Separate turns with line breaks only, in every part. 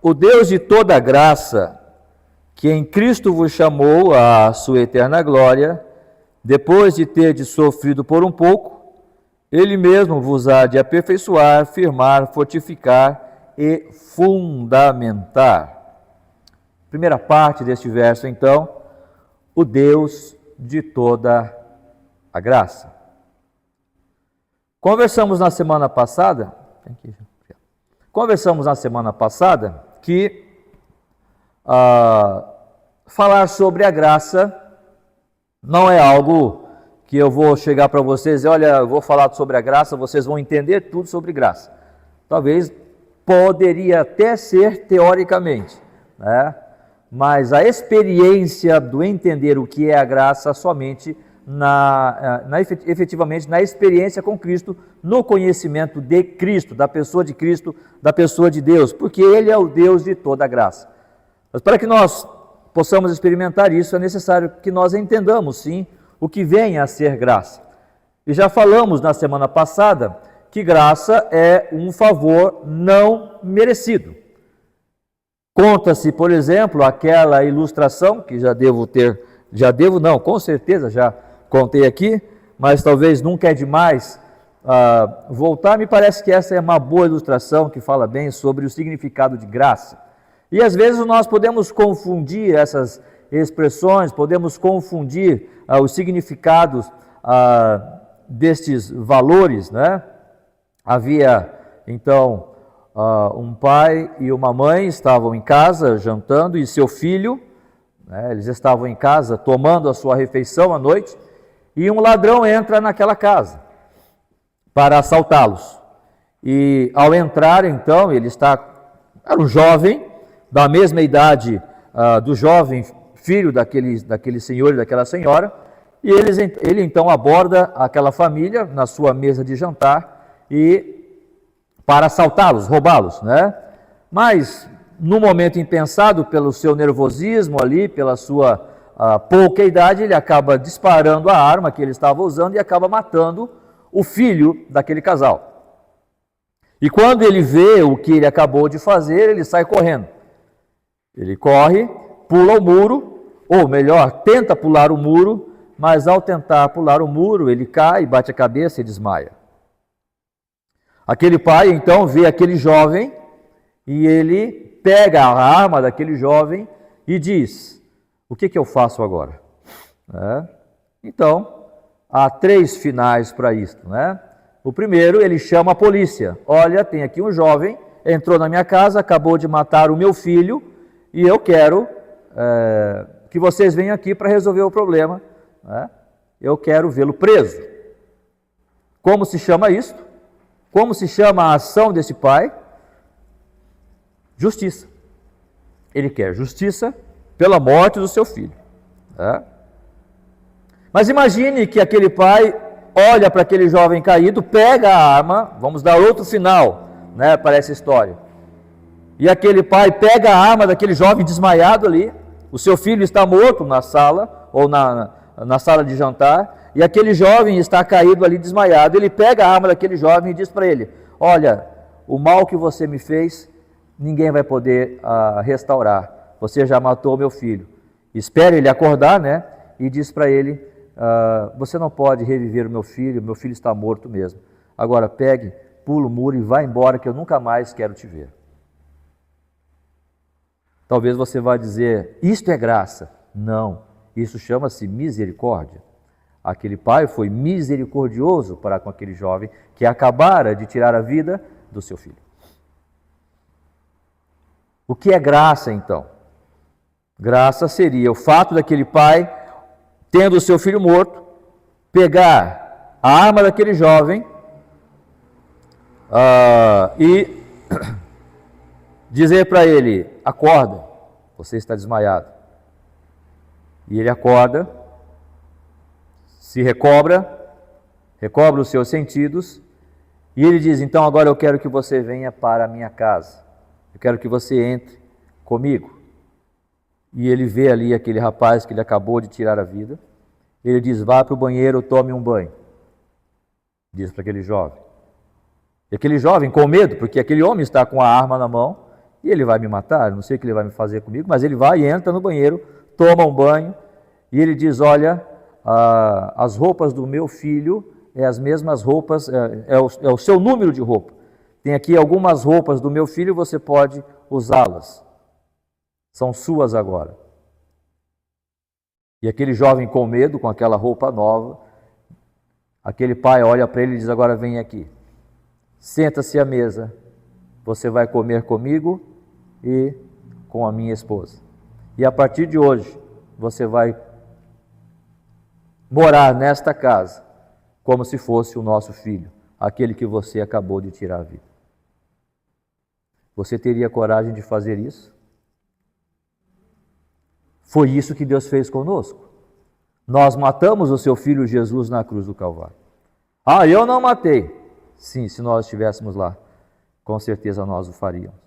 O Deus de toda graça, que em Cristo vos chamou à sua eterna glória, depois de terdes sofrido por um pouco, Ele mesmo vos há de aperfeiçoar, firmar, fortificar e fundamentar. Primeira parte deste verso, então, o Deus de toda a graça. Conversamos na semana passada que falar sobre a graça não é algo que eu vou chegar para vocês e olha, eu vou falar sobre a graça, vocês vão entender tudo sobre graça. Talvez poderia até ser teoricamente, né? Mas a experiência do entender o que é a graça somente efetivamente na experiência com Cristo, no conhecimento de Cristo, da pessoa de Deus, porque Ele é o Deus de toda a graça. Mas para que nós possamos experimentar isso, é necessário que nós entendamos, sim, o que vem a ser graça. E já falamos na semana passada que graça é um favor não merecido. Conta-se, por exemplo, aquela ilustração, que com certeza já contei aqui, mas talvez nunca é demais voltar. Me parece que essa é uma boa ilustração que fala bem sobre o significado de graça. E às vezes nós podemos confundir essas expressões, podemos confundir os significados destes valores, né? Havia, então, um pai e uma mãe estavam em casa jantando e seu filho, né, eles estavam em casa tomando a sua refeição à noite e um ladrão entra naquela casa para assaltá-los. E ao entrar, então, era um jovem, da mesma idade do jovem filho daquele senhor e daquela senhora, e ele então aborda aquela família na sua mesa de jantar para assaltá-los, roubá-los, né? Mas no momento impensado, pelo seu nervosismo ali, pela sua pouca idade, ele acaba disparando a arma que ele estava usando e acaba matando o filho daquele casal. E quando ele vê o que ele acabou de fazer, ele sai correndo. Ele corre, pula o muro, ou melhor, tenta pular o muro, mas ao tentar pular o muro, ele cai, bate a cabeça e desmaia. Aquele pai, então, vê aquele jovem e ele pega a arma daquele jovem e diz: o que eu faço agora? Então, há 3 finais para isso, né? O primeiro, ele chama a polícia. Olha, tem aqui um jovem, entrou na minha casa, acabou de matar o meu filho e eu quero que vocês venham aqui para resolver o problema, né? Eu quero vê-lo preso. Como se chama isso? Como se chama a ação desse pai? Justiça. Ele quer justiça pela morte do seu filho. Mas imagine que aquele pai olha para aquele jovem caído, pega a arma, vamos dar outro final, né, para essa história. E aquele pai pega a arma daquele jovem desmaiado ali, o seu filho está morto na sala, ou na sala de jantar, e aquele jovem está caído ali desmaiado. Ele pega a arma daquele jovem e diz para ele: olha, o mal que você me fez, ninguém vai poder restaurar. Você já matou meu filho. Espera ele acordar, né? E diz para ele: você não pode reviver o meu filho está morto mesmo. Agora pegue, pula o muro e vá embora, que eu nunca mais quero te ver. Talvez você vá dizer: isto é graça. Não, isso chama-se misericórdia. Aquele pai foi misericordioso para com aquele jovem que acabara de tirar a vida do seu filho. O que é graça, então? Graça seria o fato daquele pai, tendo o seu filho morto, pegar a arma daquele jovem e dizer para ele: acorda, você está desmaiado. E ele acorda, se recobra os seus sentidos, e ele diz: então agora eu quero que você venha para a minha casa, eu quero que você entre comigo. E ele vê ali aquele rapaz que ele acabou de tirar a vida, ele diz: vá para o banheiro, tome um banho, diz para aquele jovem. E aquele jovem, com medo, porque aquele homem está com a arma na mão, E ele vai me matar, não sei o que ele vai me fazer comigo, mas ele vai e entra no banheiro, toma um banho, e ele diz, olha, as roupas do meu filho é as mesmas roupas, é o seu número de roupa. Tem aqui algumas roupas do meu filho, você pode usá-las. São suas agora. E aquele jovem com medo, com aquela roupa nova, aquele pai olha para ele e diz, agora vem aqui. Senta-se à mesa, você vai comer comigo e com a minha esposa. E a partir de hoje, você vai morar nesta casa, como se fosse o nosso filho, aquele que você acabou de tirar a vida. Você teria coragem de fazer isso? Foi isso que Deus fez conosco. Nós matamos o seu filho Jesus na cruz do Calvário. Ah, eu não matei. Sim, se nós estivéssemos lá, com certeza nós o faríamos.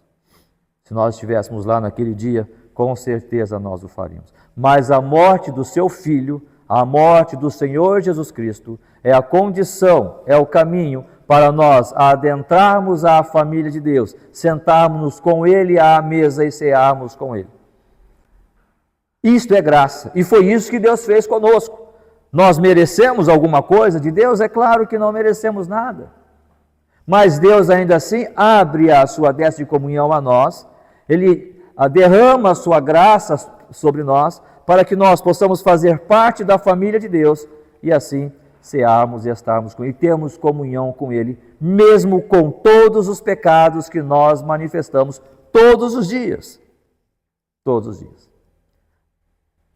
Se nós estivéssemos lá naquele dia, com certeza nós o faríamos. Mas a morte do seu filho, a morte do Senhor Jesus Cristo, é a condição, é o caminho para nós adentrarmos a família de Deus, sentarmos com Ele à mesa e cearmos com Ele. Isto é graça, e foi isso que Deus fez conosco. Nós merecemos alguma coisa de Deus? É claro que não merecemos nada. Mas Deus ainda assim abre a sua destra de comunhão a nós, Ele derrama a sua graça sobre nós, para que nós possamos fazer parte da família de Deus, e assim cearmos e estarmos com Ele, e termos comunhão com Ele, mesmo com todos os pecados que nós manifestamos todos os dias. Todos os dias.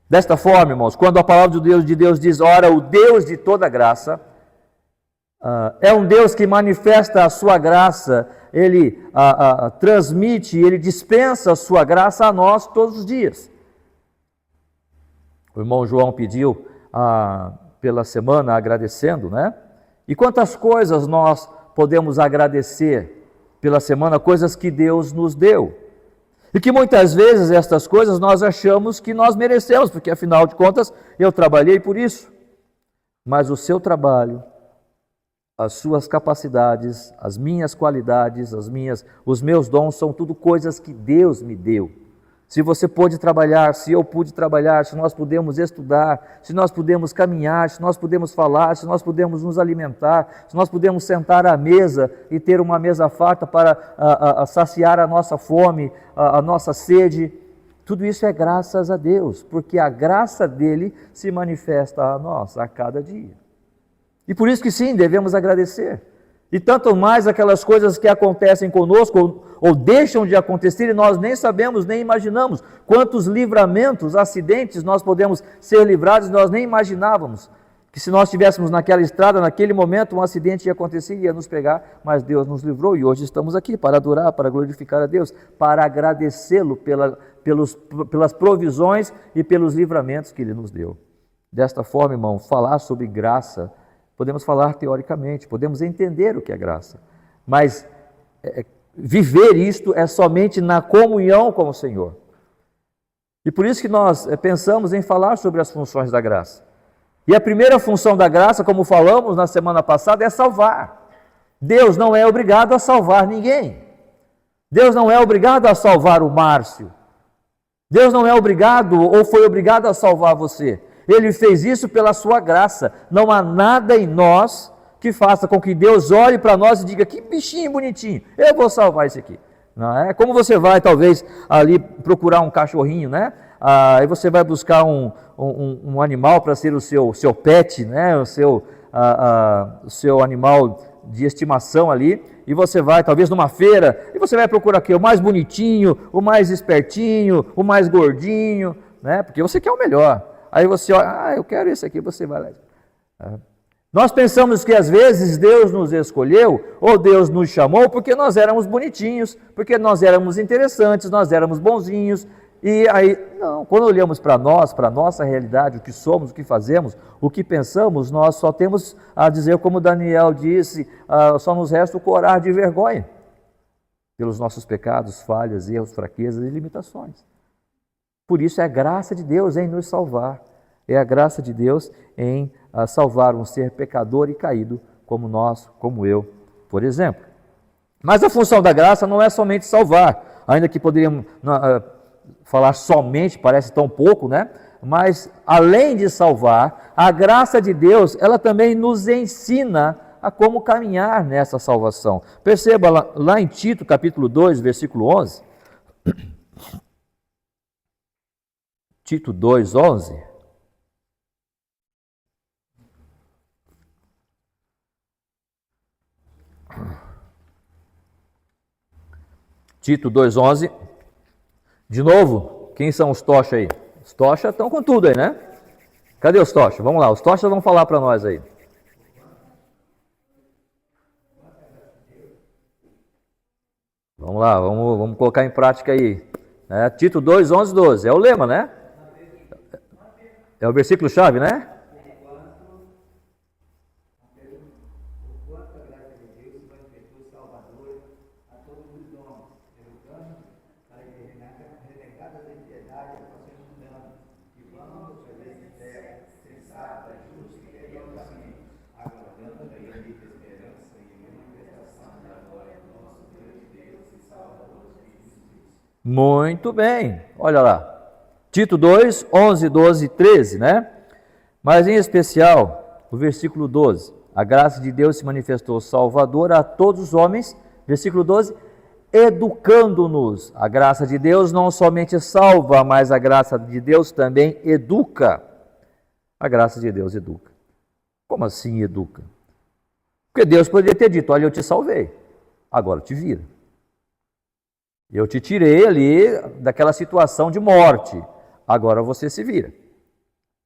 Desta forma, irmãos, quando a palavra de Deus diz, ora, o Deus de toda graça, é um Deus que manifesta a sua graça, Ele transmite, Ele dispensa a sua graça a nós todos os dias. O irmão João pediu pela semana agradecendo, né? E quantas coisas nós podemos agradecer pela semana, coisas que Deus nos deu. E que muitas vezes estas coisas nós achamos que nós merecemos, porque afinal de contas eu trabalhei por isso. Mas o seu trabalho, as suas capacidades, as minhas qualidades, os meus dons são tudo coisas que Deus me deu. Se você pôde trabalhar, se eu pude trabalhar, se nós pudemos estudar, se nós pudemos caminhar, se nós pudemos falar, se nós pudemos nos alimentar, se nós pudemos sentar à mesa e ter uma mesa farta para saciar a nossa fome, a nossa sede, tudo isso é graças a Deus, porque a graça dele se manifesta a nós a cada dia. E por isso que sim, devemos agradecer. E tanto mais aquelas coisas que acontecem conosco ou deixam de acontecer e nós nem sabemos, nem imaginamos. Quantos livramentos, acidentes nós podemos ser livrados e nós nem imaginávamos. Que se nós estivéssemos naquela estrada, naquele momento, um acidente ia acontecer e ia nos pegar, mas Deus nos livrou e hoje estamos aqui para adorar, para glorificar a Deus, para agradecê-lo pelas provisões e pelos livramentos que Ele nos deu. Desta forma, irmão, falar sobre graça, podemos falar teoricamente, podemos entender o que é graça, mas viver isto é somente na comunhão com o Senhor. E por isso que nós pensamos em falar sobre as funções da graça. E a primeira função da graça, como falamos na semana passada, é salvar. Deus não é obrigado a salvar ninguém. Deus não é obrigado a salvar o Márcio. Deus não é obrigado ou foi obrigado a salvar você. Ele fez isso pela sua graça. Não há nada em nós que faça com que Deus olhe para nós e diga, que bichinho bonitinho, eu vou salvar esse aqui. Não é? Como você vai, talvez, ali procurar um cachorrinho, né? Aí você vai buscar um animal para ser o seu pet, né? O seu animal de estimação ali, e você vai, talvez, numa feira, e você vai procurar aqui o mais bonitinho, o mais espertinho, o mais gordinho, né? Porque você quer o melhor. Aí você olha, eu quero esse aqui, você vai lá. Nós pensamos que às vezes Deus nos escolheu, ou Deus nos chamou, porque nós éramos bonitinhos, porque nós éramos interessantes, nós éramos bonzinhos, e aí, não, quando olhamos para nós, para a nossa realidade, o que somos, o que fazemos, o que pensamos, nós só temos a dizer, como Daniel disse, só nos resta o corar de vergonha, pelos nossos pecados, falhas, erros, fraquezas e limitações. Por isso é a graça de Deus em nos salvar. É a graça de Deus em salvar um ser pecador e caído como nós, como eu, por exemplo. Mas a função da graça não é somente salvar. ainda que poderíamos falar somente, parece tão pouco, né? Mas além de salvar, a graça de Deus, ela também nos ensina a como caminhar nessa salvação. Perceba lá em Tito, capítulo 2, versículo 11. Tito 2, 11. Tito 2, 11. De novo, quem são os tocha aí? Os tocha estão com tudo aí, né? Cadê os tocha? Vamos lá, os tocha vão falar para nós aí. Vamos lá, vamos colocar em prática aí. Tito 2, 11, 12. É o lema, né? É o versículo-chave, né? Muito bem, olha lá, Tito 2, 11, 12 e 13, né? Mas em especial, o versículo 12, a graça de Deus se manifestou salvadora a todos os homens, versículo 12, educando-nos. A graça de Deus não somente salva, mas a graça de Deus também educa. A graça de Deus educa. Como assim educa? Porque Deus poderia ter dito, olha, eu te salvei, agora te vira. Eu te tirei ali daquela situação de morte, agora você se vira.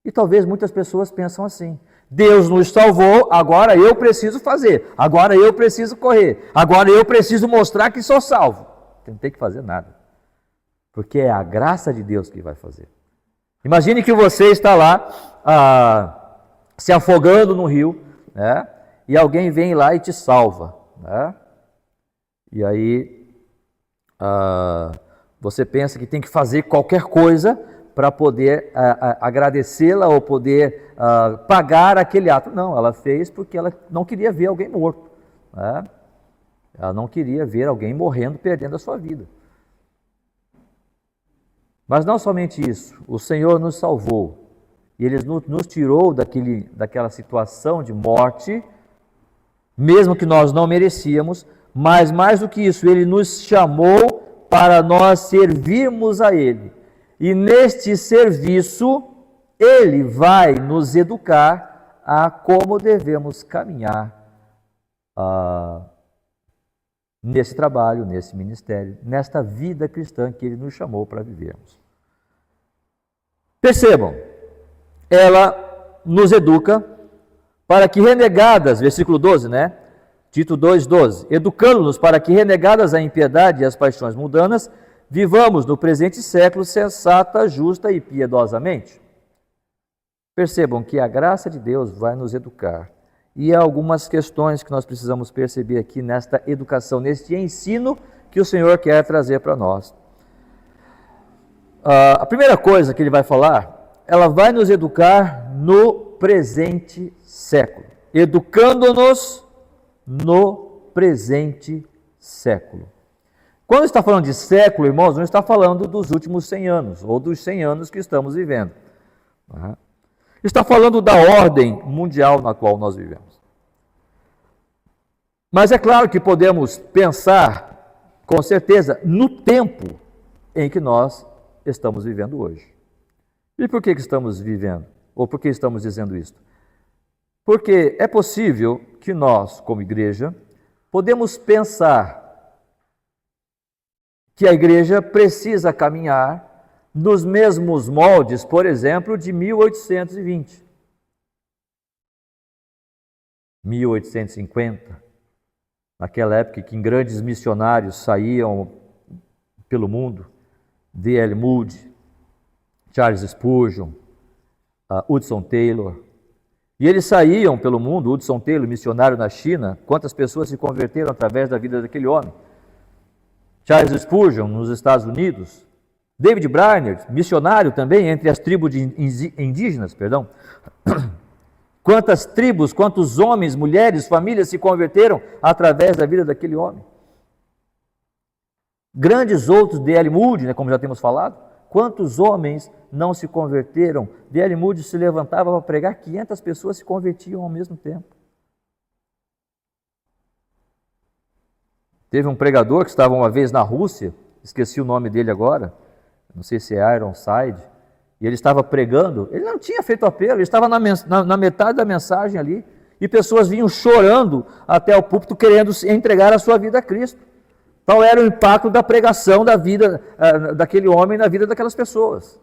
E talvez muitas pessoas pensam assim, Deus nos salvou, agora eu preciso fazer, agora eu preciso correr, agora eu preciso mostrar que sou salvo. Não tem que fazer nada, porque é a graça de Deus que vai fazer. Imagine que você está lá se afogando no rio, né? E alguém vem lá e te salva, né? E aí você pensa que tem que fazer qualquer coisa para poder agradecê-la ou poder pagar aquele ato. Não, ela fez porque ela não queria ver alguém morto, né? Ela não queria ver alguém morrendo, perdendo a sua vida. Mas não somente isso, o Senhor nos salvou e Ele nos tirou daquela situação de morte, mesmo que nós não merecíamos, mas mais do que isso, Ele nos chamou para nós servirmos a Ele. E neste serviço, Ele vai nos educar a como devemos caminhar nesse trabalho, nesse ministério, nesta vida cristã que Ele nos chamou para vivermos. Percebam, ela nos educa para que renegadas, versículo 12, né? Tito 2,12, educando-nos para que, renegadas a impiedade e as paixões mundanas, vivamos no presente século sensata, justa e piedosamente. Percebam que a graça de Deus vai nos educar. E há algumas questões que nós precisamos perceber aqui nesta educação, neste ensino que o Senhor quer trazer para nós. A primeira coisa que ele vai falar, ela vai nos educar no presente século, educando-nos no presente século. Quando está falando de século, irmãos, não está falando dos últimos 100 anos, ou dos 100 anos que estamos vivendo. Está falando da ordem mundial na qual nós vivemos. Mas é claro que podemos pensar, com certeza, no tempo em que nós estamos vivendo hoje. E por que estamos vivendo? Ou por que estamos dizendo isso? Porque é possível que nós, como igreja, podemos pensar que a igreja precisa caminhar nos mesmos moldes, por exemplo, de 1820, 1850, naquela época que grandes missionários saíam pelo mundo, D.L. Moody, Charles Spurgeon, Hudson Taylor. E eles saíam pelo mundo, Hudson Taylor, missionário na China, quantas pessoas se converteram através da vida daquele homem? Charles Spurgeon, nos Estados Unidos. David Brainerd, missionário também entre as tribos indígenas, Quantas tribos, quantos homens, mulheres, famílias se converteram através da vida daquele homem? Grandes outros, D.L. Moody, né, como já temos falado, quantos homens não se converteram? D.L. Moody se levantava para pregar, 500 pessoas se convertiam ao mesmo tempo. Teve um pregador que estava uma vez na Rússia, esqueci o nome dele agora, não sei se é Ironside, e ele estava pregando, ele não tinha feito apelo, ele estava na metade da mensagem ali, e pessoas vinham chorando até o púlpito querendo entregar a sua vida a Cristo. Tal era o impacto da pregação da vida daquele homem na vida daquelas pessoas.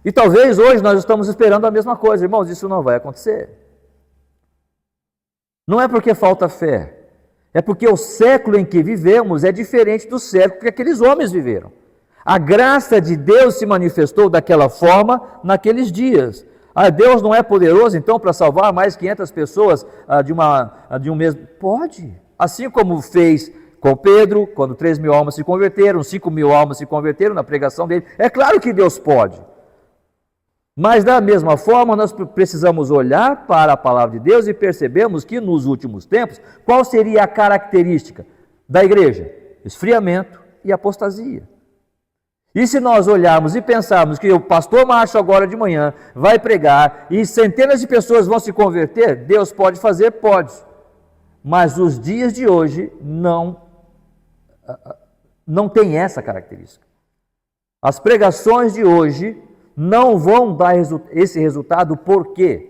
E talvez hoje nós estamos esperando a mesma coisa. Irmãos, isso não vai acontecer. Não é porque falta fé, é porque o século em que vivemos é diferente do século que aqueles homens viveram. A graça de Deus se manifestou daquela forma naqueles dias. Deus não é poderoso então para salvar mais 500 pessoas de um mesmo... Pode, assim como fez com Pedro, quando 3.000 almas se converteram, 5.000 almas se converteram na pregação dele. É claro que Deus pode. Mas da mesma forma, nós precisamos olhar para a palavra de Deus e percebemos que nos últimos tempos, qual seria a característica da igreja? Esfriamento e apostasia. E se nós olharmos e pensarmos que o pastor Márcio agora de manhã vai pregar e centenas de pessoas vão se converter, Deus pode fazer? Pode. Mas os dias de hoje não tem essa característica. As pregações de hoje não vão dar esse resultado, por quê?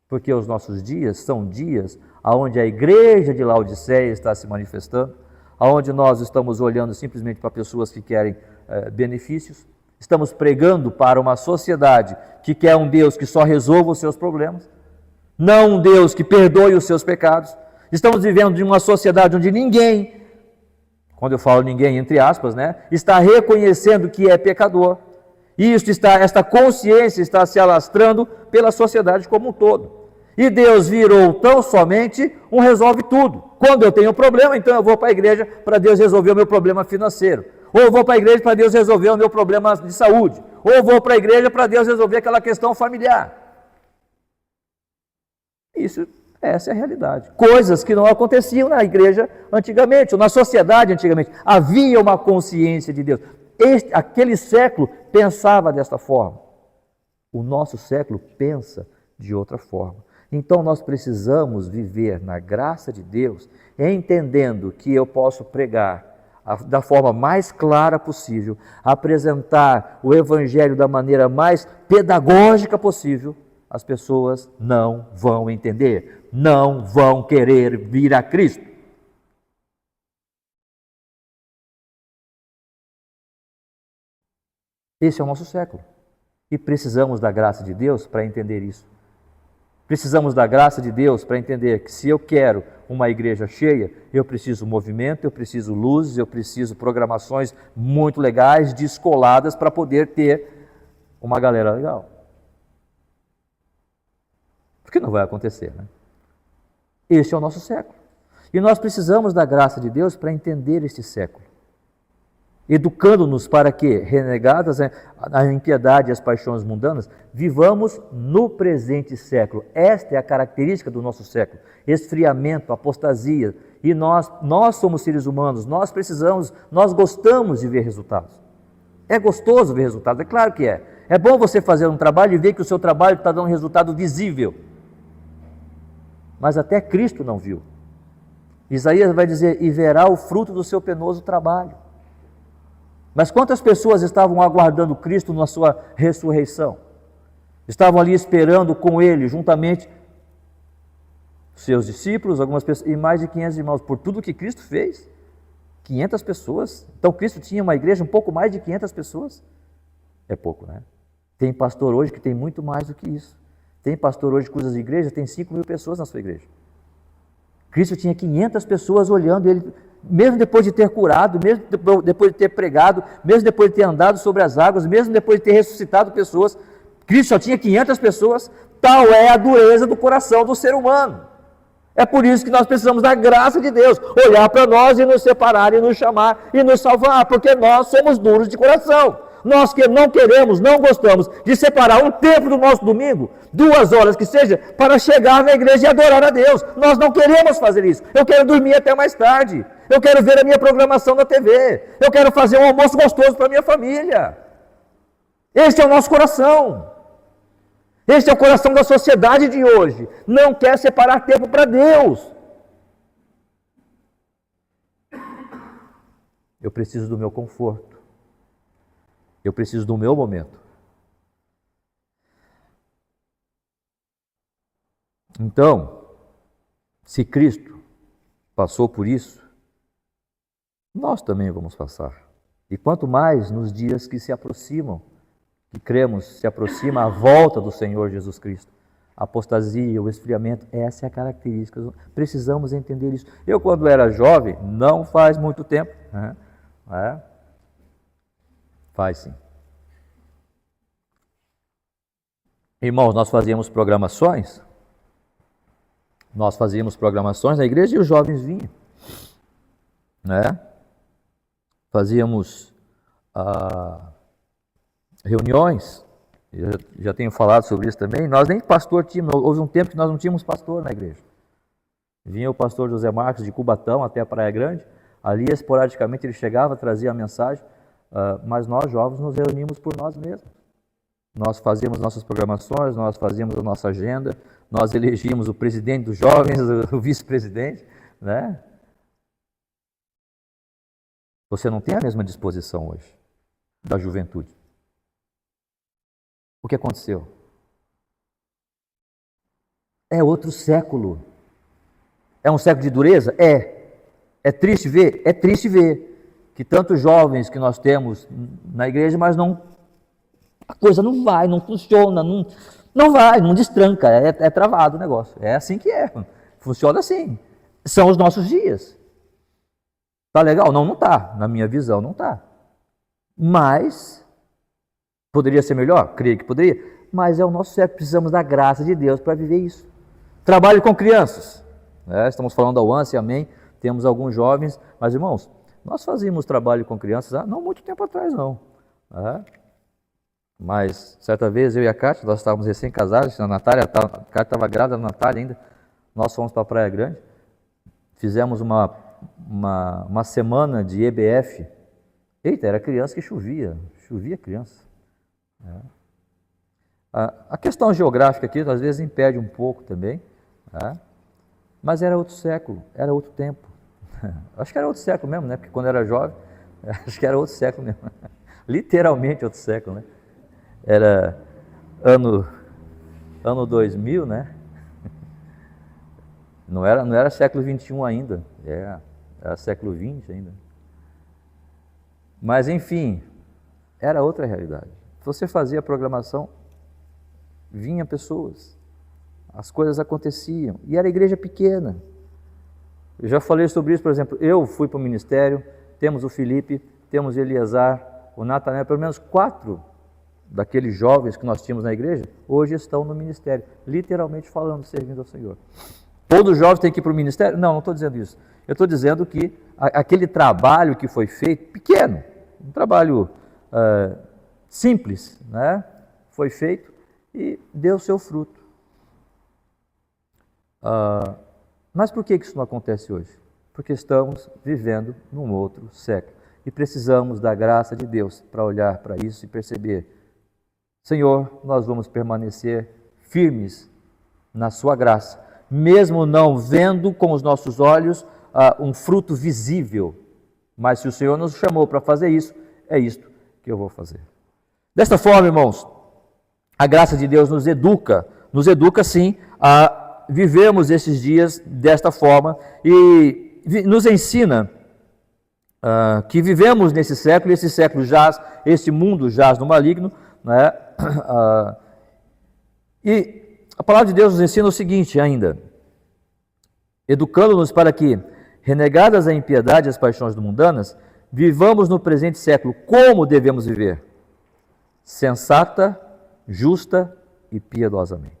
Porque os nossos dias são dias onde a igreja de Laodiceia está se manifestando, onde nós estamos olhando simplesmente para pessoas que querem benefícios, estamos pregando para uma sociedade que quer um Deus que só resolva os seus problemas, não um Deus que perdoe os seus pecados. Estamos vivendo em uma sociedade onde ninguém, quando eu falo ninguém, entre aspas, né, está reconhecendo que é pecador. E esta consciência está se alastrando pela sociedade como um todo. E Deus virou tão somente um resolve tudo. Quando eu tenho um problema, então eu vou para a igreja para Deus resolver o meu problema financeiro. Ou eu vou para a igreja para Deus resolver o meu problema de saúde. Ou eu vou para a igreja para Deus resolver aquela questão familiar. Essa é a realidade. Coisas que não aconteciam na igreja antigamente, ou na sociedade antigamente. Havia uma consciência de Deus. Aquele século pensava desta forma. O nosso século pensa de outra forma. Então nós precisamos viver na graça de Deus, entendendo que eu posso pregar da forma mais clara possível, apresentar o Evangelho da maneira mais pedagógica possível. As pessoas não vão entender, não vão querer vir a Cristo. Esse é o nosso século. E precisamos da graça de Deus para entender isso. Precisamos da graça de Deus para entender que se eu quero uma igreja cheia, eu preciso movimento, eu preciso luzes, eu preciso programações muito legais, descoladas, para poder ter uma galera legal. Porque não vai acontecer, né? Este é o nosso século. E nós precisamos da graça de Deus para entender este século. Educando-nos para que, renegadas a impiedade e as paixões mundanas, vivamos no presente século. Esta é a característica do nosso século. Esfriamento, apostasia. E nós somos seres humanos, nós gostamos de ver resultados. É gostoso ver resultados, é claro que é. É bom você fazer um trabalho e ver que o seu trabalho está dando um resultado visível. Mas até Cristo não viu. Isaías vai dizer, e verá o fruto do seu penoso trabalho. Mas quantas pessoas estavam aguardando Cristo na sua ressurreição? Estavam ali esperando com Ele, juntamente seus discípulos, algumas pessoas, e mais de 500 irmãos, por tudo que Cristo fez. 500 pessoas. Então Cristo tinha uma igreja um pouco mais de 500 pessoas. É pouco, né? Tem pastor hoje que tem muito mais do que isso. Tem pastor hoje que cuida de igreja, tem 5.000 pessoas na sua igreja. Cristo tinha 500 pessoas olhando Ele, mesmo depois de ter curado, mesmo depois de ter pregado, mesmo depois de ter andado sobre as águas, mesmo depois de ter ressuscitado pessoas, Cristo só tinha 500 pessoas. Tal é a dureza do coração do ser humano. É por isso que nós precisamos da graça de Deus, olhar para nós e nos separar e nos chamar e nos salvar, porque nós somos duros de coração. Nós que não queremos, não gostamos de separar um tempo do nosso domingo, 2 horas que seja, para chegar na igreja e adorar a Deus. Nós não queremos fazer isso. Eu quero dormir até mais tarde. Eu quero ver a minha programação na TV. Eu quero fazer um almoço gostoso para a minha família. Este é o nosso coração. Este é o coração da sociedade de hoje. Não quer separar tempo para Deus. Eu preciso do meu conforto. Eu preciso do meu momento. Então, se Cristo passou por isso, nós também vamos passar. E quanto mais nos dias que se aproximam, que cremos, se aproxima a volta do Senhor Jesus Cristo. A apostasia, o esfriamento, essa é a característica. Precisamos entender isso. Eu, quando era jovem, não faz muito tempo, faz sim. Irmãos, nós fazíamos programações na igreja e os jovens vinham, Fazíamos reuniões, eu já tenho falado sobre isso também. Nós nem pastor tínhamos, houve um tempo que nós não tínhamos pastor na igreja. Vinha o pastor José Marcos de Cubatão até a Praia Grande, ali esporadicamente ele chegava, trazia a mensagem, mas nós jovens nos reunimos por nós mesmos. Nós fazíamos nossas programações, nós fazíamos a nossa agenda, nós elegíamos o presidente dos jovens, o vice-presidente, Você não tem a mesma disposição hoje da juventude. O que aconteceu? É outro século. É um século de dureza? É. É triste ver? É triste ver que tantos jovens que nós temos na igreja, mas a coisa não vai, não funciona, não vai, não destranca, é travado o negócio. É assim que é. Funciona assim. São os nossos dias. Tá legal? Não tá. Na minha visão, não tá. Mas poderia ser melhor? Creio que poderia. Mas é o nosso século. Precisamos da graça de Deus para viver isso. Trabalho com crianças. Estamos falando ao ANSI, amém. Temos alguns jovens. Mas, irmãos, nós fazíamos trabalho com crianças há não muito tempo atrás, não. Mas, certa vez, eu e a Cátia, nós estávamos recém-casados. A Natália, a Cátia estava grávida, a Natália ainda. Nós fomos para a Praia Grande. Fizemos uma semana de EBF. Eita, era criança que chovia criança. A questão geográfica aqui, às vezes, impede um pouco também, mas era outro século, era outro tempo. Acho que era outro século mesmo, Porque quando eu era jovem, acho que era outro século mesmo. Literalmente outro século, Era ano 2000, Não era século 21 ainda, era século 20 ainda. Mas, enfim, era outra realidade. Você fazia a programação, vinha pessoas, as coisas aconteciam, e era igreja pequena. Eu já falei sobre isso, por exemplo, eu fui para o ministério, temos o Felipe, temos o Eliazar, o Natanael, pelo menos 4 daqueles jovens que nós tínhamos na igreja, hoje estão no ministério, literalmente falando, servindo ao Senhor. Todos os jovens têm que ir para o ministério? Não estou dizendo isso. Eu estou dizendo que aquele trabalho que foi feito, pequeno, um trabalho simples, foi feito e deu seu fruto. Mas por que isso não acontece hoje? Porque estamos vivendo num outro século e precisamos da graça de Deus para olhar para isso e perceber: Senhor, nós vamos permanecer firmes na sua graça, mesmo não vendo com os nossos olhos um fruto visível, mas se o Senhor nos chamou para fazer isso, é isto que eu vou fazer. Desta forma, irmãos, a graça de Deus nos educa sim a vivermos esses dias desta forma e nos ensina que vivemos nesse século, e esse século este mundo jaz no maligno, e a palavra de Deus nos ensina o seguinte ainda: educando-nos para que, renegadas a impiedade e as paixões mundanas, vivamos no presente século como devemos viver, sensata, justa e piedosamente.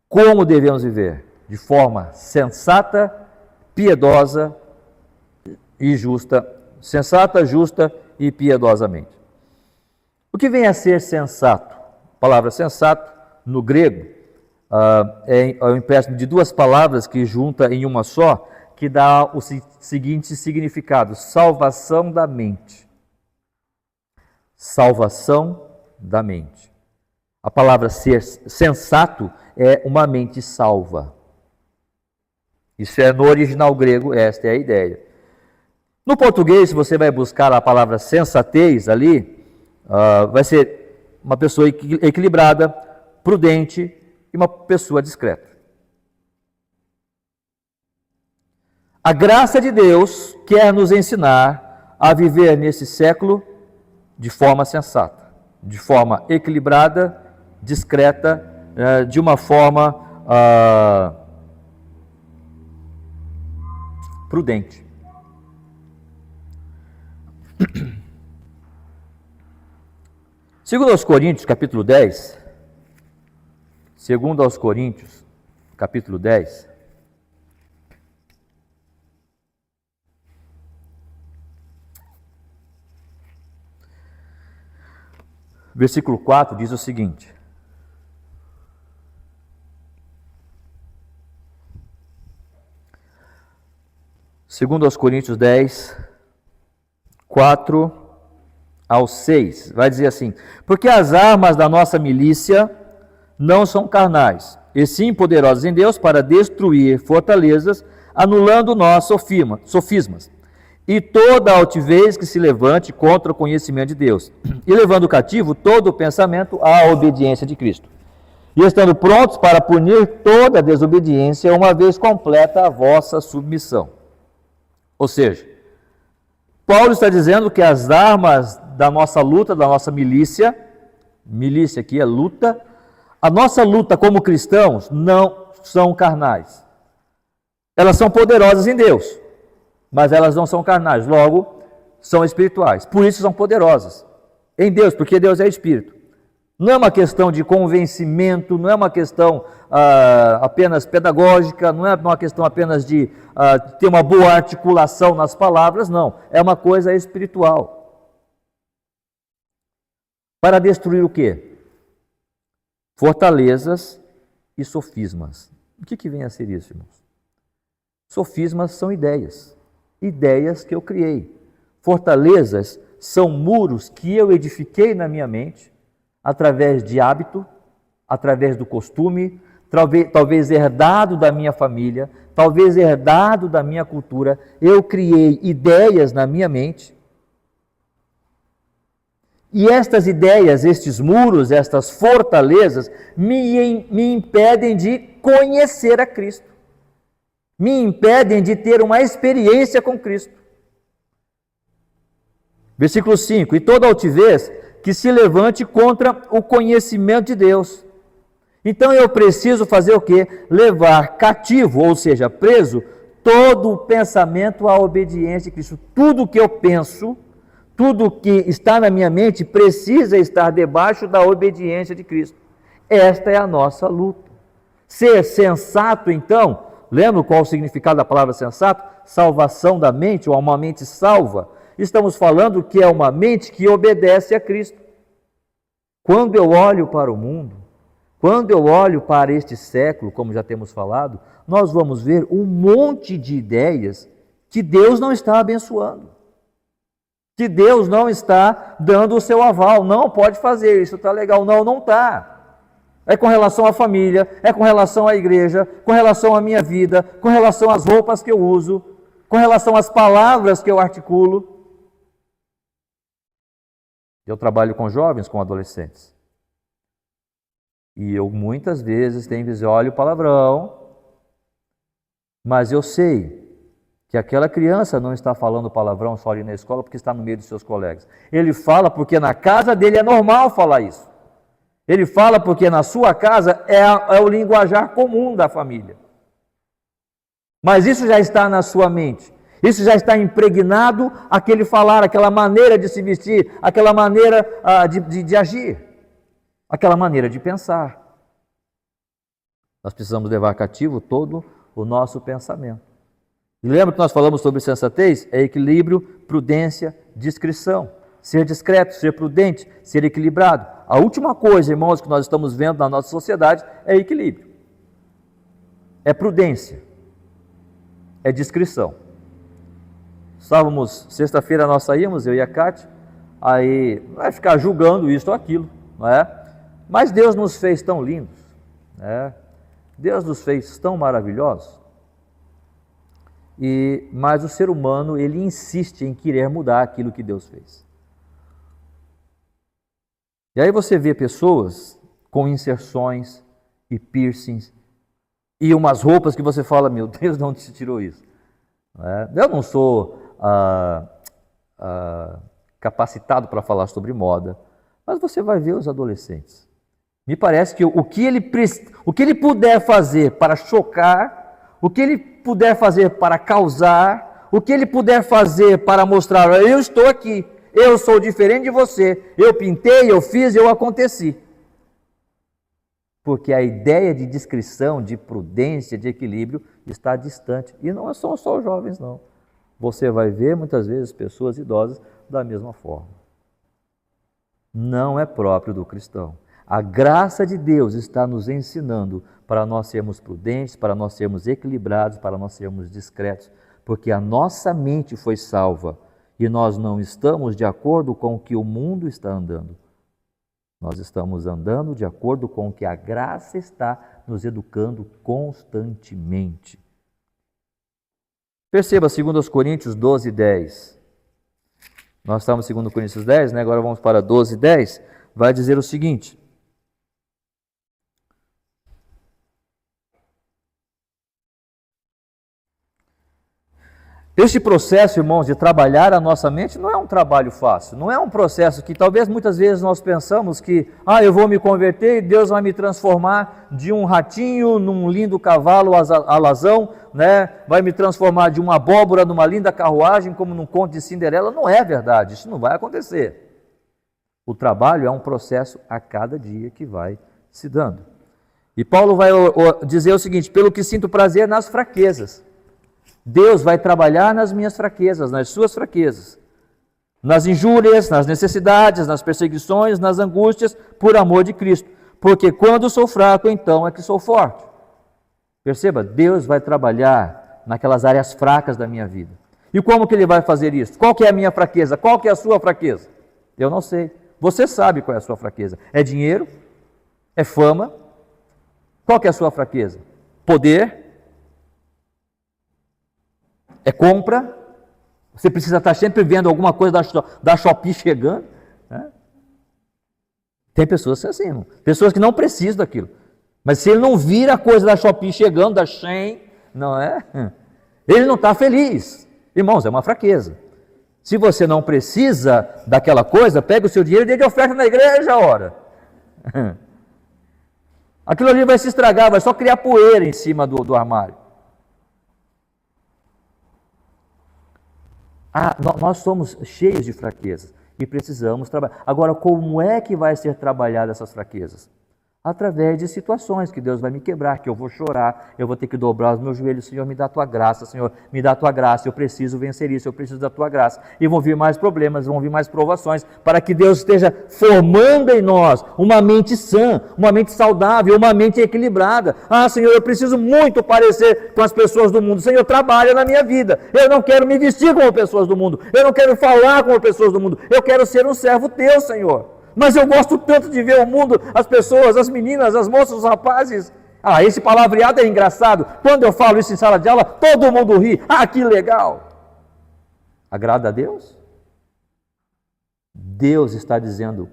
Como devemos viver? De forma sensata, piedosa e justa. Sensata, justa e piedosamente. O que vem a ser sensato? A palavra sensato, no grego, é o empréstimo de duas palavras que junta em uma só, que dá o seguinte significado: salvação da mente. Salvação da mente. A palavra ser sensato é uma mente salva. Isso é no original grego, esta é a ideia. No português, se você vai buscar a palavra sensatez ali, vai ser uma pessoa equilibrada, prudente e uma pessoa discreta. A graça de Deus quer nos ensinar a viver nesse século de forma sensata, de forma equilibrada, discreta, de uma forma prudente. Segundo aos Coríntios, capítulo 10, segundo aos Coríntios, capítulo 10, versículo 4 diz o seguinte: segundo aos Coríntios 10, 4 ao 6, vai dizer assim: porque as armas da nossa milícia não são carnais, e sim poderosas em Deus para destruir fortalezas, anulando nós sofismas, e toda altivez que se levante contra o conhecimento de Deus, e levando cativo todo o pensamento à obediência de Cristo, e estando prontos para punir toda desobediência, uma vez completa a vossa submissão. Ou seja, Paulo está dizendo que as armas da nossa luta, da nossa milícia aqui é luta, a nossa luta como cristãos não são carnais. Elas são poderosas em Deus, mas elas não são carnais, logo são espirituais. Por isso são poderosas em Deus, porque Deus é Espírito. Não é uma questão de convencimento, não é uma questão apenas pedagógica, não é uma questão apenas de ter uma boa articulação nas palavras, não. É uma coisa espiritual. Para destruir o quê? Fortalezas e sofismas. O que vem a ser isso, irmãos? Sofismas são ideias que eu criei. Fortalezas são muros que eu edifiquei na minha mente, através de hábito, através do costume, talvez herdado da minha família, talvez herdado da minha cultura. Eu criei ideias na minha mente. E estas ideias, estes muros, estas fortalezas, me impedem de conhecer a Cristo. Me impedem de ter uma experiência com Cristo. Versículo 5: e toda altivez que se levante contra o conhecimento de Deus. Então eu preciso fazer o quê? Levar cativo, ou seja, preso, todo o pensamento à obediência de Cristo. Tudo que eu penso, tudo que está na minha mente precisa estar debaixo da obediência de Cristo. Esta é a nossa luta. Ser sensato, então, lembra qual o significado da palavra sensato? Salvação da mente, ou uma mente salva. Estamos falando que é uma mente que obedece a Cristo. Quando eu olho para o mundo, quando eu olho para este século, como já temos falado, nós vamos ver um monte de ideias que Deus não está abençoando, que Deus não está dando o seu aval. Não pode fazer, isso está legal. Não está. É com relação à família, é com relação à igreja, com relação à minha vida, com relação às roupas que eu uso, com relação às palavras que eu articulo. Eu trabalho com jovens, com adolescentes. E eu muitas vezes tenho que dizer, olha o palavrão, mas eu sei que aquela criança não está falando palavrão só ali na escola porque está no meio dos seus colegas. Ele fala porque na casa dele é normal falar isso. Ele fala porque na sua casa é o linguajar comum da família. Mas isso já está na sua mente. Isso já está impregnado aquele falar, aquela maneira de se vestir, aquela maneira de agir, aquela maneira de pensar. Nós precisamos levar cativo todo o nosso pensamento. E lembra que nós falamos sobre sensatez? É equilíbrio, prudência, discrição. ser discreto, ser prudente, ser equilibrado. A última coisa, irmãos, que nós estamos vendo na nossa sociedade é equilíbrio, é prudência, é discrição. Estávamos, sexta-feira nós saímos, eu e a Cátia, aí vai ficar julgando isso ou aquilo, não é? Mas Deus nos fez tão lindos, né? Deus nos fez tão maravilhosos, mas o ser humano, ele insiste em querer mudar aquilo que Deus fez. E aí você vê pessoas com inserções e piercings e umas roupas que você fala, meu Deus, de onde se tirou isso? Eu não sou capacitado para falar sobre moda, mas você vai ver os adolescentes. Me parece que o que ele puder fazer para chocar, o que ele puder fazer para causar, o que ele puder fazer para mostrar, eu estou aqui, eu sou diferente de você, eu pintei, eu fiz, eu aconteci. Porque a ideia de discrição, de prudência, de equilíbrio está distante. E não são só os jovens, não. Você vai ver muitas vezes pessoas idosas da mesma forma. Não é próprio do cristão. A graça de Deus está nos ensinando para nós sermos prudentes, para nós sermos equilibrados, para nós sermos discretos, porque a nossa mente foi salva e nós não estamos de acordo com o que o mundo está andando. Nós estamos andando de acordo com o que a graça está nos educando constantemente. Perceba 2 Coríntios 12, 10. Nós estamos em 2 Coríntios 10, né? Agora vamos para 12, 10. Vai dizer o seguinte: este processo, irmãos, de trabalhar a nossa mente não é um trabalho fácil, não é um processo que talvez muitas vezes nós pensamos que, eu vou me converter e Deus vai me transformar de um ratinho num lindo cavalo alazão, né? Vai me transformar de uma abóbora numa linda carruagem, como num conto de Cinderela. Não é verdade, isso não vai acontecer. O trabalho é um processo a cada dia que vai se dando. E Paulo vai dizer o seguinte: pelo que sinto prazer nas fraquezas. Deus vai trabalhar nas minhas fraquezas, nas suas fraquezas, nas injúrias, nas necessidades, nas perseguições, nas angústias, por amor de Cristo. Porque quando sou fraco, então é que sou forte. Perceba, Deus vai trabalhar naquelas áreas fracas da minha vida. E como que Ele vai fazer isso? Qual que é a minha fraqueza? Qual que é a sua fraqueza? Eu não sei. Você sabe qual é a sua fraqueza. É dinheiro? É fama? Qual que é a sua fraqueza? Poder? É compra? Você precisa estar sempre vendo alguma coisa da Shopee chegando? Né? Tem pessoas assim, irmão. Pessoas que não precisam daquilo. Mas se ele não vira a coisa da Shopee chegando, da Shein, não é? Ele não está feliz. Irmãos, é uma fraqueza. Se você não precisa daquela coisa, pega o seu dinheiro e dê de oferta na igreja, ora. Aquilo ali vai se estragar, vai só criar poeira em cima do armário. Nós somos cheios de fraquezas e precisamos trabalhar. Agora, como é que vai ser trabalhada essas fraquezas? Através de situações que Deus vai me quebrar, que eu vou chorar, eu vou ter que dobrar os meus joelhos. Senhor, me dá a tua graça, Senhor, me dá a tua graça, eu preciso vencer isso, eu preciso da tua graça. E vão vir mais problemas, vão vir mais provações, para que Deus esteja formando em nós uma mente sã, uma mente saudável, uma mente equilibrada. Senhor, eu preciso muito parecer com as pessoas do mundo. Senhor, trabalha na minha vida. Eu não quero me vestir como pessoas do mundo, eu não quero falar como pessoas do mundo, eu quero ser um servo teu, Senhor. Mas eu gosto tanto de ver o mundo, as pessoas, as meninas, as moças, os rapazes. Esse palavreado é engraçado. Quando eu falo isso em sala de aula, todo mundo ri. Que legal. Agrada a Deus? Deus está dizendo: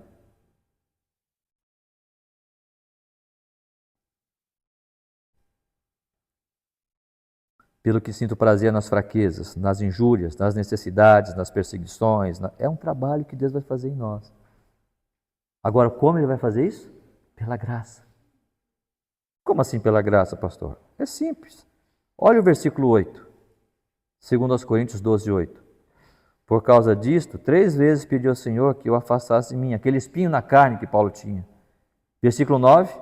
pelo que sinto prazer nas fraquezas, nas injúrias, nas necessidades, nas perseguições. É um trabalho que Deus vai fazer em nós. Agora, como Ele vai fazer isso? Pela graça. Como assim pela graça, pastor? É simples. Olha o versículo 8, 2 Coríntios 12, 8. Por causa disto, 3 vezes pedi ao Senhor que eu afastasse de mim aquele espinho na carne que Paulo tinha. Versículo 9.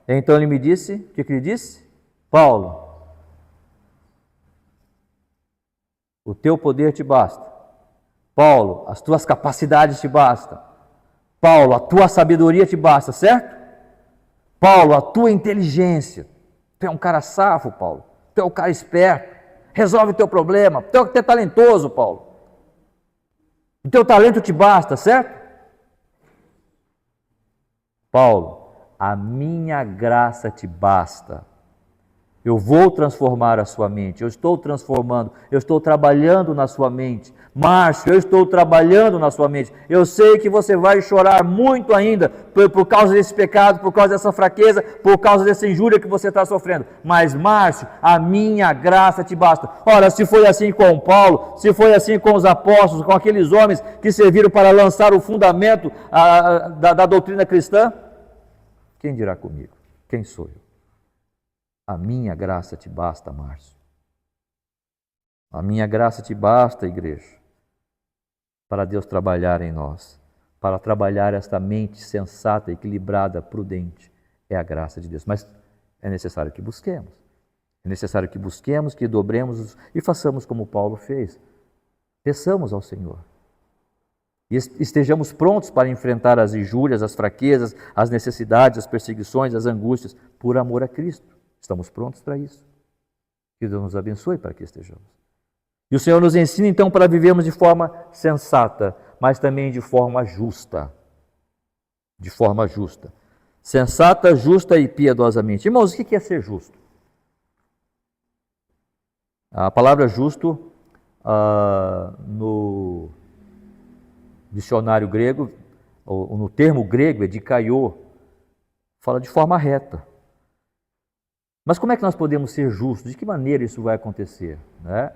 Então ele me disse, o que ele disse? Paulo, o teu poder te basta, Paulo, as tuas capacidades te bastam. Paulo, a tua sabedoria te basta, certo? Paulo, a tua inteligência. Tu é um cara safo, Paulo. Tu é um cara esperto. Resolve o teu problema. Tu é talentoso, Paulo. O teu talento te basta, certo? Paulo, a minha graça te basta. Eu vou transformar a sua mente, eu estou transformando, eu estou trabalhando na sua mente. Márcio, eu estou trabalhando na sua mente. Eu sei que você vai chorar muito ainda por causa desse pecado, por causa dessa fraqueza, por causa dessa injúria que você está sofrendo. Mas, Márcio, a minha graça te basta. Ora, se foi assim com Paulo, se foi assim com os apóstolos, com aqueles homens que serviram para lançar o fundamento da doutrina cristã, quem dirá comigo? Quem sou eu? A minha graça te basta, Márcio. A minha graça te basta, igreja, para Deus trabalhar em nós, para trabalhar esta mente sensata, equilibrada, prudente. É a graça de Deus. Mas é necessário que busquemos. É necessário que busquemos, que dobremos e façamos como Paulo fez. Peçamos ao Senhor. E estejamos prontos para enfrentar as injúrias, as fraquezas, as necessidades, as perseguições, as angústias, por amor a Cristo. Estamos prontos para isso. Que Deus nos abençoe para que estejamos. E o Senhor nos ensina então para vivermos de forma sensata, mas também de forma justa. De forma justa. Sensata, justa e piedosamente. Irmãos, o que é ser justo? A palavra justo, no dicionário grego, ou no termo grego, é dikaiô, fala de forma reta. Mas como é que nós podemos ser justos? De que maneira isso vai acontecer? Né?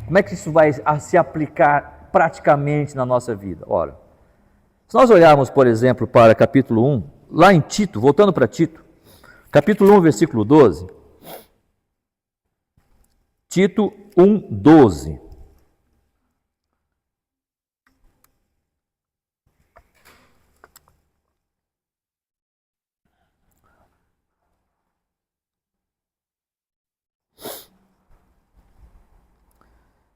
Como é que isso vai se aplicar praticamente na nossa vida? Ora, se nós olharmos, por exemplo, para capítulo 1, lá em Tito, voltando para Tito, capítulo 1, versículo 12. Tito 1, 12.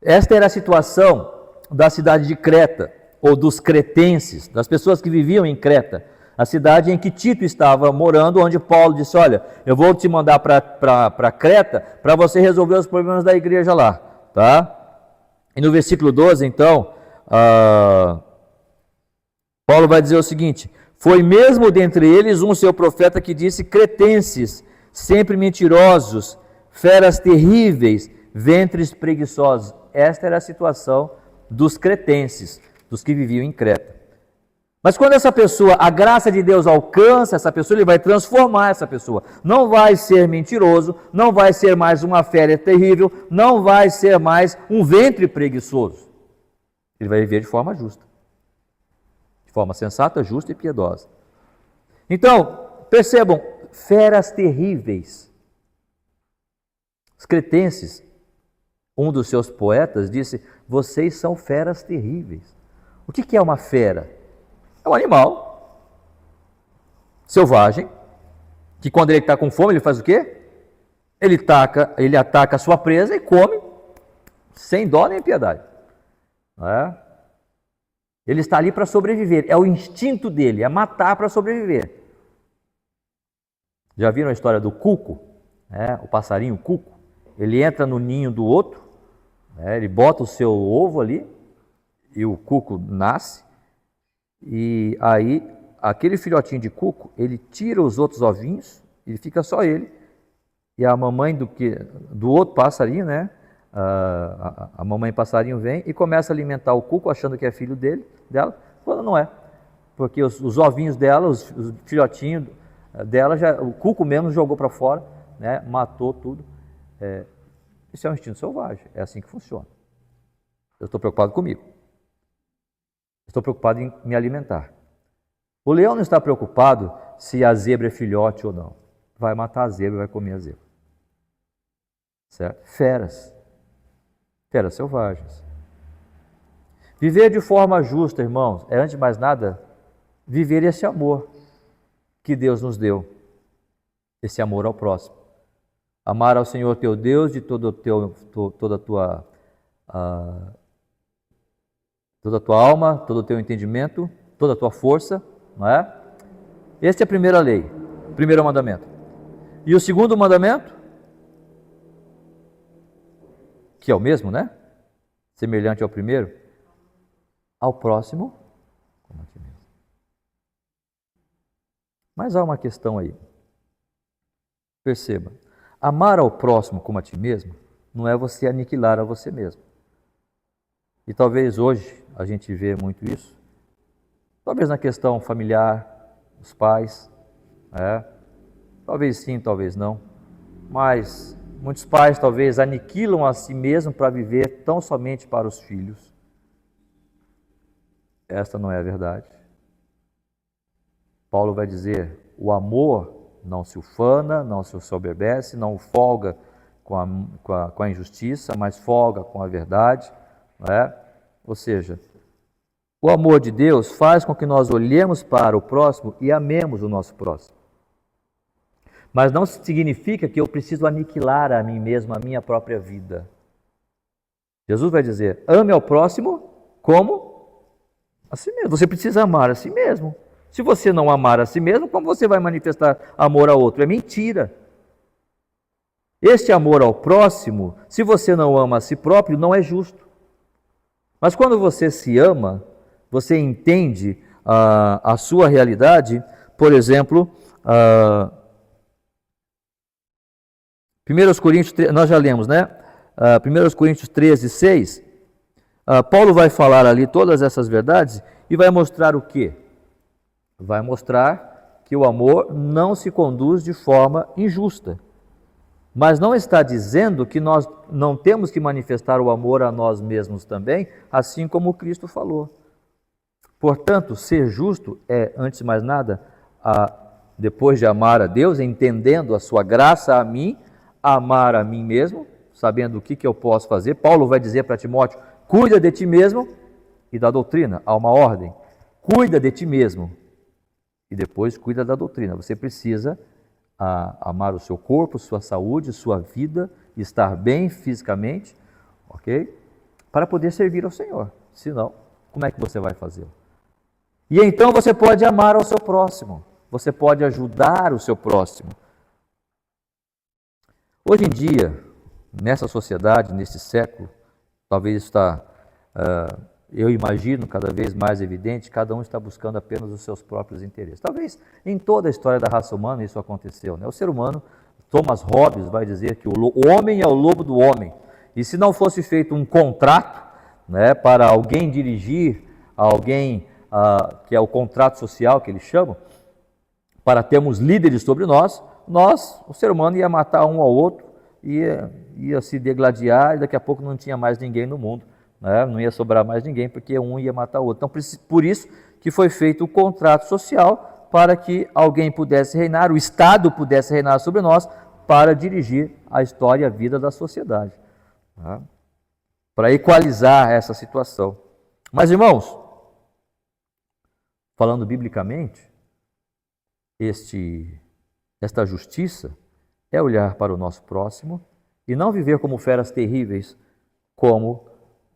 Esta era a situação da cidade de Creta, ou dos cretenses, das pessoas que viviam em Creta, a cidade em que Tito estava morando, onde Paulo disse, olha, eu vou te mandar para Creta para você resolver os problemas da igreja lá, tá? E no versículo 12, então, Paulo vai dizer o seguinte, foi mesmo dentre eles um seu profeta que disse, cretenses, sempre mentirosos, feras terríveis, ventres preguiçosos. Esta era a situação dos cretenses, dos que viviam em Creta. Mas quando essa pessoa, a graça de Deus alcança essa pessoa, ele vai transformar essa pessoa. Não vai ser mentiroso, não vai ser mais uma fera terrível, não vai ser mais um ventre preguiçoso. Ele vai viver de forma justa. De forma sensata, justa e piedosa. Então, percebam, feras terríveis. Os cretenses, um dos seus poetas disse, vocês são feras terríveis. O que é uma fera? É um animal selvagem, que quando ele está com fome, ele faz o quê? Ele ataca a sua presa e come, sem dó nem piedade. Não é? Ele está ali para sobreviver, é o instinto dele, é matar para sobreviver. Já viram a história do cuco? O passarinho cuco? Ele entra no ninho do outro, ele bota o seu ovo ali, e o cuco nasce, e aí aquele filhotinho de cuco, ele tira os outros ovinhos, e fica só ele, e a mamãe do outro passarinho, né? A mamãe passarinho vem e começa a alimentar o cuco, achando que é filho dela, quando não é, porque os ovinhos dela, os filhotinhos dela, o cuco mesmo jogou para fora, né? Matou tudo. Isso é um instinto selvagem, é assim que funciona. Eu estou preocupado comigo. Estou preocupado em me alimentar. O leão não está preocupado se a zebra é filhote ou não. Vai matar a zebra e vai comer a zebra. Certo? Feras. Feras selvagens. Viver de forma justa, irmãos, é antes de mais nada, viver esse amor que Deus nos deu. Esse amor ao próximo. Amar ao Senhor teu Deus de toda a tua toda a tua alma, todo o teu entendimento, toda a tua força, não é? Esta é a primeira lei, o primeiro mandamento. E o segundo mandamento, que é o mesmo, né? Semelhante ao primeiro, ao próximo como a ti mesmo. Mas há uma questão aí. Perceba, amar ao próximo como a ti mesmo não é você aniquilar a você mesmo. E talvez hoje a gente vê muito isso, talvez na questão familiar, os pais, talvez sim, talvez não, mas muitos pais talvez aniquilam a si mesmos para viver tão somente para os filhos. Esta não é a verdade. Paulo vai dizer, o amor não se ufana, não se soberbece, não folga com a injustiça, mas folga com a verdade. Não é? Ou seja, o amor de Deus faz com que nós olhemos para o próximo e amemos o nosso próximo. Mas não significa que eu preciso aniquilar a mim mesmo, a minha própria vida. Jesus vai dizer, ame ao próximo como a si mesmo. Você precisa amar a si mesmo. Se você não amar a si mesmo, como você vai manifestar amor a outro? É mentira. Este amor ao próximo, se você não ama a si próprio, não é justo. Mas quando você se ama, você entende a sua realidade. Por exemplo, 1 Coríntios, nós já lemos, né? 1 Coríntios 13, 6. Paulo vai falar ali todas essas verdades e vai mostrar o quê? Vai mostrar que o amor não se conduz de forma injusta. Mas não está dizendo que nós não temos que manifestar o amor a nós mesmos também, assim como Cristo falou. Portanto, ser justo é, antes de mais nada, depois de amar a Deus, entendendo a sua graça a mim, amar a mim mesmo, sabendo o que eu posso fazer. Paulo vai dizer para Timóteo, cuida de ti mesmo e da doutrina. Há uma ordem, cuida de ti mesmo e depois cuida da doutrina. Você precisa amar o seu corpo, sua saúde, sua vida, estar bem fisicamente, ok? Para poder servir ao Senhor. Senão, como é que você vai fazê-lo? E então você pode amar ao seu próximo. Você pode ajudar o seu próximo. Hoje em dia, nessa sociedade, nesse século, talvez está, eu imagino, cada vez mais evidente, cada um está buscando apenas os seus próprios interesses. Talvez em toda a história da raça humana isso aconteceu, né? O ser humano, Thomas Hobbes vai dizer que o homem é o lobo do homem. E se não fosse feito um contrato, né, para alguém dirigir, alguém que é o contrato social que eles chamam, para termos líderes sobre nós, o ser humano ia matar um ao outro, ia se degladiar e daqui a pouco não tinha mais ninguém no mundo. Não ia sobrar mais ninguém, porque um ia matar o outro. Então, por isso que foi feito o contrato social, para que alguém pudesse reinar, o Estado pudesse reinar sobre nós, para dirigir a história e a vida da sociedade. Para equalizar essa situação. Mas, irmãos, falando biblicamente, esta justiça é olhar para o nosso próximo e não viver como feras terríveis, como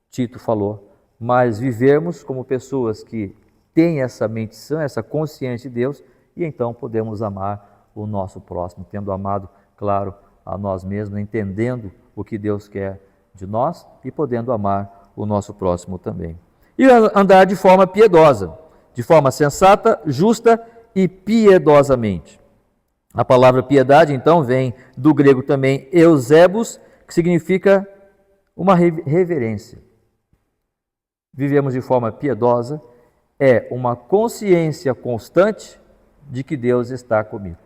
Tito falou, mas vivermos como pessoas que têm essa mente sã, essa consciência de Deus, e então podemos amar o nosso próximo, tendo amado, claro, a nós mesmos, entendendo o que Deus quer de nós e podendo amar o nosso próximo também. E andar de forma piedosa, de forma sensata, justa e piedosamente. A palavra piedade, então, vem do grego também eusebos, que significa uma reverência. Vivemos de forma piedosa, é uma consciência constante de que Deus está comigo.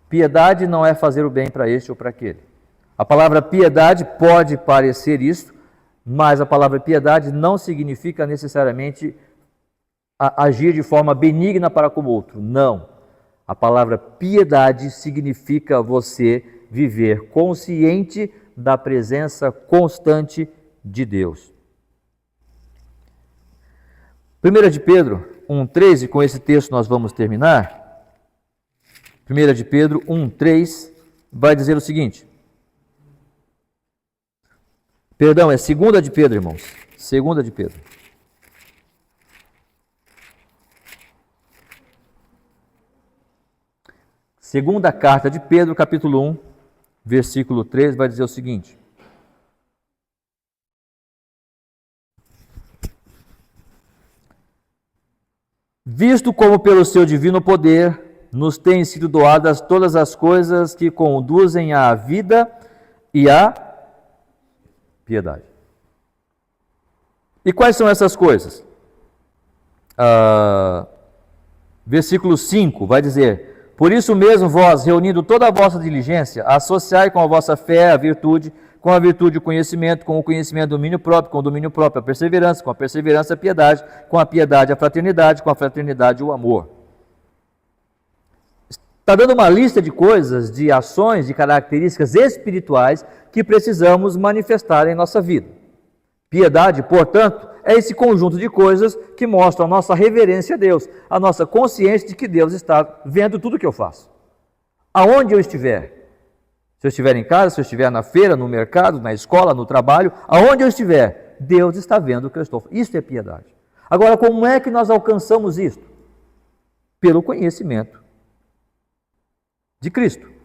Piedade não é fazer o bem para este ou para aquele. A palavra piedade pode parecer isso, mas a palavra piedade não significa necessariamente agir de forma benigna para com o outro. Não. A palavra piedade significa você viver consciente da presença constante de Deus. 1 de Pedro 1,3, e com esse texto nós vamos terminar. 1 de Pedro 1,3 vai dizer o seguinte. Perdão, é 2 de Pedro, irmãos. 2 de Pedro. Segunda carta de Pedro, capítulo 1, versículo 3, vai dizer o seguinte: visto como pelo seu divino poder nos têm sido doadas todas as coisas que conduzem à vida e à piedade. E quais são essas coisas? Versículo 5 vai dizer: por isso mesmo vós, reunindo toda a vossa diligência, associai com a vossa fé a virtude, com a virtude o conhecimento, com o conhecimento o domínio próprio, com o domínio próprio a perseverança, com a perseverança a piedade, com a piedade a fraternidade, com a fraternidade o amor. Está dando uma lista de coisas, de ações, de características espirituais que precisamos manifestar em nossa vida. Piedade, portanto, é esse conjunto de coisas que mostram a nossa reverência a Deus, a nossa consciência de que Deus está vendo tudo que eu faço. Aonde eu estiver, se eu estiver em casa, se eu estiver na feira, no mercado, na escola, no trabalho, aonde eu estiver, Deus está vendo o que eu estou fazendo. Isso é piedade. Agora, como é que nós alcançamos isto? Pelo conhecimento de Cristo.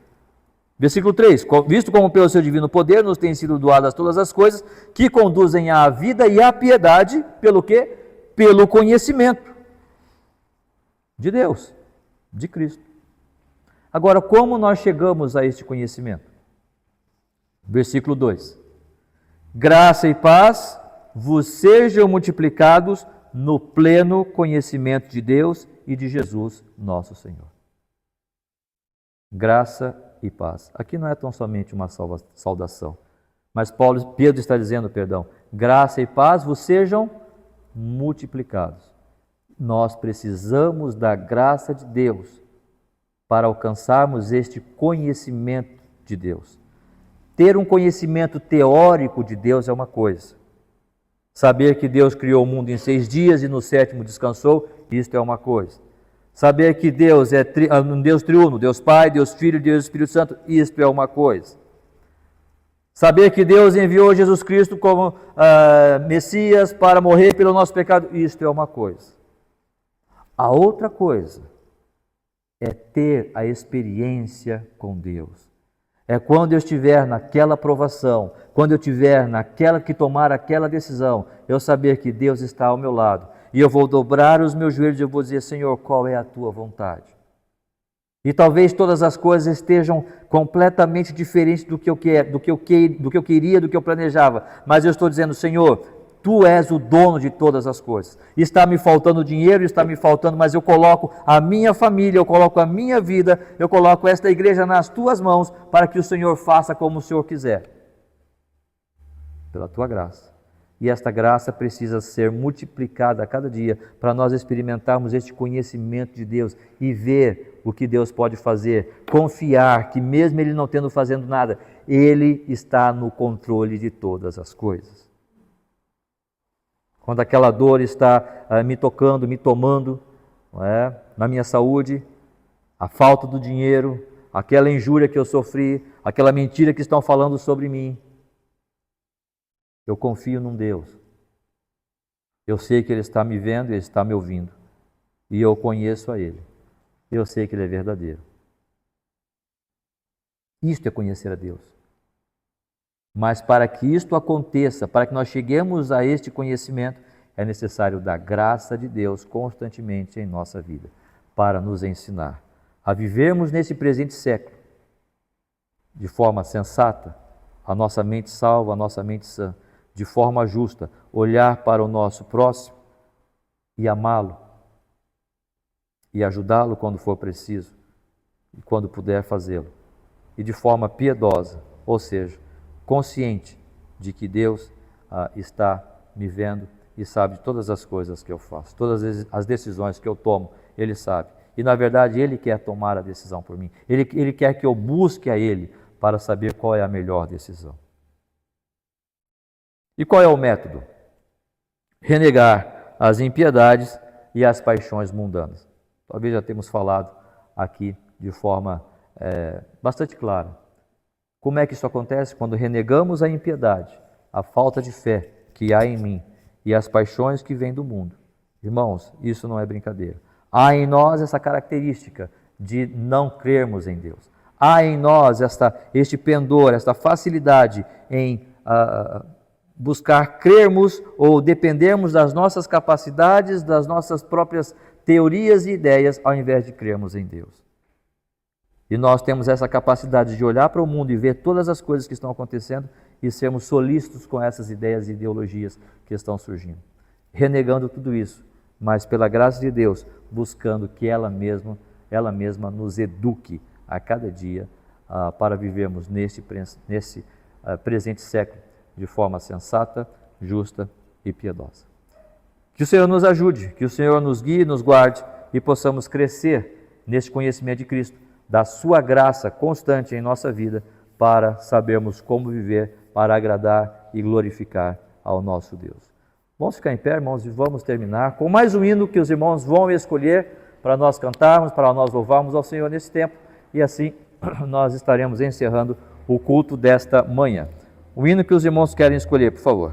Versículo 3, visto como pelo seu divino poder nos têm sido doadas todas as coisas que conduzem à vida e à piedade, pelo quê? Pelo conhecimento de Deus, de Cristo. Agora, como nós chegamos a este conhecimento? Versículo 2, graça e paz vos sejam multiplicados no pleno conhecimento de Deus e de Jesus nosso Senhor. Graça e paz. Aqui não é tão somente uma saudação, mas Pedro está dizendo, graça e paz vos sejam multiplicados. Nós precisamos da graça de Deus para alcançarmos este conhecimento de Deus. Ter um conhecimento teórico de Deus é uma coisa. Saber que Deus criou o mundo em 6 dias e no 7º descansou, isto é uma coisa. Saber que Deus é um Deus triuno, Deus Pai, Deus Filho, Deus Espírito Santo, isto é uma coisa. Saber que Deus enviou Jesus Cristo como Messias para morrer pelo nosso pecado, isto é uma coisa. A outra coisa é ter a experiência com Deus. É quando eu estiver naquela provação, quando eu estiver naquela que tomar aquela decisão, eu saber que Deus está ao meu lado. E eu vou dobrar os meus joelhos e eu vou dizer, Senhor, qual é a tua vontade? E talvez todas as coisas estejam completamente diferentes do que eu queria, do que eu planejava. Mas eu estou dizendo, Senhor, Tu és o dono de todas as coisas. Está me faltando dinheiro, está me faltando, mas eu coloco a minha família, eu coloco a minha vida, eu coloco esta igreja nas Tuas mãos para que o Senhor faça como o Senhor quiser. Pela Tua graça. E esta graça precisa ser multiplicada a cada dia para nós experimentarmos este conhecimento de Deus e ver o que Deus pode fazer. Confiar que mesmo Ele não fazendo nada, Ele está no controle de todas as coisas. Quando aquela dor está me tocando, me tomando, não é? Na minha saúde, a falta do dinheiro, aquela injúria que eu sofri, aquela mentira que estão falando sobre mim, eu confio num Deus. Eu sei que Ele está me vendo, Ele está me ouvindo. E eu conheço a Ele. Eu sei que Ele é verdadeiro. Isto é conhecer a Deus. Mas para que isto aconteça, para que nós cheguemos a este conhecimento, é necessário da graça de Deus constantemente em nossa vida, para nos ensinar a vivermos nesse presente século de forma sensata, a nossa mente salva, a nossa mente sã, de forma justa, olhar para o nosso próximo e amá-lo e ajudá-lo quando for preciso e quando puder fazê-lo, e de forma piedosa, ou seja, consciente de que Deus está me vendo e sabe de todas as coisas que eu faço, todas as decisões que eu tomo, Ele sabe. E na verdade Ele quer tomar a decisão por mim, Ele quer que eu busque a Ele para saber qual é a melhor decisão. E qual é o método? Renegar as impiedades e as paixões mundanas. Talvez já temos falado aqui de forma bastante clara. Como é que isso acontece? Quando renegamos a impiedade, a falta de fé que há em mim e as paixões que vêm do mundo. Irmãos, isso não é brincadeira. Há em nós essa característica de não crermos em Deus. Há em nós este pendor, esta facilidade em buscar crermos ou dependermos das nossas capacidades, das nossas próprias teorias e ideias, ao invés de crermos em Deus. E nós temos essa capacidade de olhar para o mundo e ver todas as coisas que estão acontecendo e sermos solícitos com essas ideias e ideologias que estão surgindo, renegando tudo isso, mas pela graça de Deus, buscando que ela mesma nos eduque a cada dia para vivermos nesse presente século de forma sensata, justa e piedosa. Que o Senhor nos ajude, que o Senhor nos guie, nos guarde e possamos crescer nesse conhecimento de Cristo, da sua graça constante em nossa vida, para sabermos como viver, para agradar e glorificar ao nosso Deus. Vamos ficar em pé, irmãos, e vamos terminar com mais um hino que os irmãos vão escolher para nós cantarmos, para nós louvarmos ao Senhor nesse tempo, e assim nós estaremos encerrando o culto desta manhã. O hino que os irmãos querem escolher, por favor.